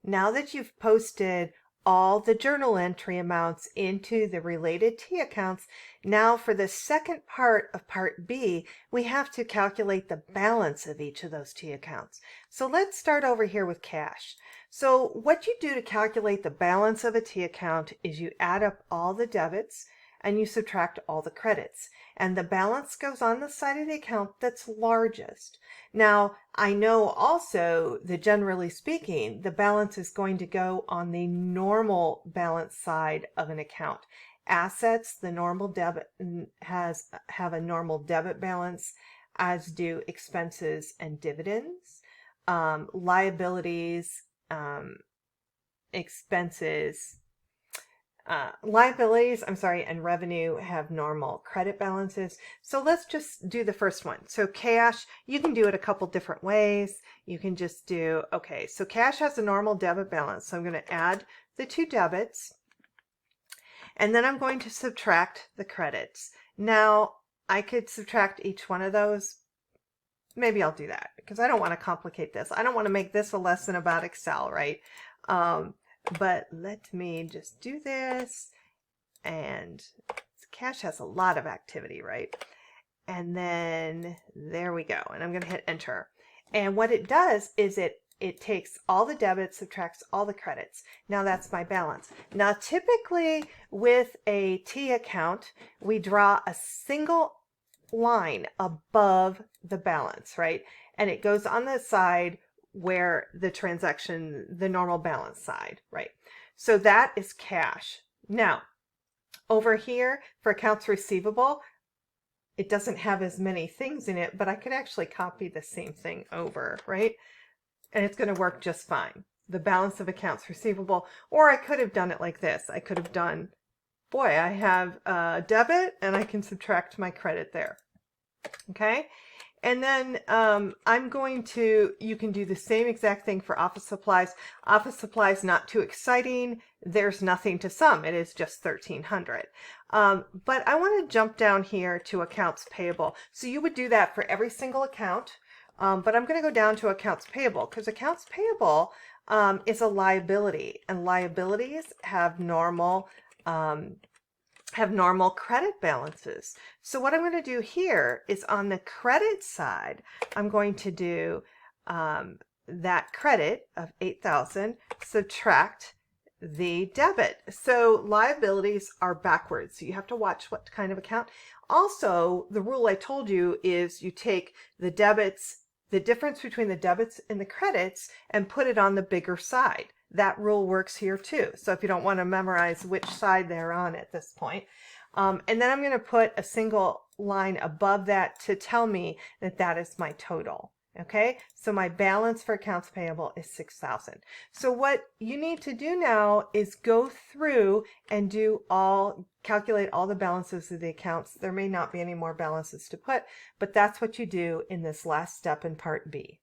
Now that you've posted all the journal entry amounts into the related T accounts, now for the second part of part B, we have to calculate the balance of each of those T accounts. So let's start over here with cash. So what you do to calculate the balance of a T account is you add up all the debits and you subtract all the credits, and the balance goes on the side of the account that's largest. Now, I know also that generally speaking, the balance is going to go on the normal balance side of an account. Assets, the normal debit have a normal debit balance, as do expenses and dividends. Liabilities, and revenue have normal credit balances. So let's just do the first one. So cash, you can do it a couple different ways. You can just do, okay, so cash has a normal debit balance. So I'm going to add the two debits, and then I'm going to subtract the credits. Now, I could subtract each one of those. Maybe I'll do that because I don't want to complicate this. I don't want to make this a lesson about Excel, right? But let me just do this, and cash has a lot of activity, right? And then there we go, and I'm going to hit enter. And what it does is it takes all the debits, subtracts all the credits. Now that's my balance. Now typically with a T account, we draw a single line above the balance, right? And it goes on the side where the transaction, the normal balance side, right? So that is cash. Now, over here for accounts receivable, it doesn't have as many things in it, but I could actually copy the same thing over, right? And it's going to work just fine. The balance of accounts receivable, or I could have done it like this. I could have done, boy, I have a debit and I can subtract my credit there. Okay. And then I'm going to, you can do the same exact thing for office supplies. Office supplies, not too exciting. There's nothing to sum. It is just $1,300. But I want to jump down here to accounts payable. So you would do that for every single account. But I'm going to go down to accounts payable because accounts payable is a liability, and liabilities have normal credit balances. So what I'm going to do here is on the credit side, I'm going to do that credit of $8,000 subtract the debit. So liabilities are backwards. So you have to watch what kind of account. Also, the rule I told you is you take the debits, the difference between the debits and the credits, and put it on the bigger side. That rule works here too. So if you don't want to memorize which side they're on at this point. And then I'm going to put a single line above that to tell me that that is my total. Okay, so my balance for accounts payable is $6,000. So what you need to do now is go through and calculate all the balances of the accounts. There may not be any more balances to put, but that's what you do in this last step in part B.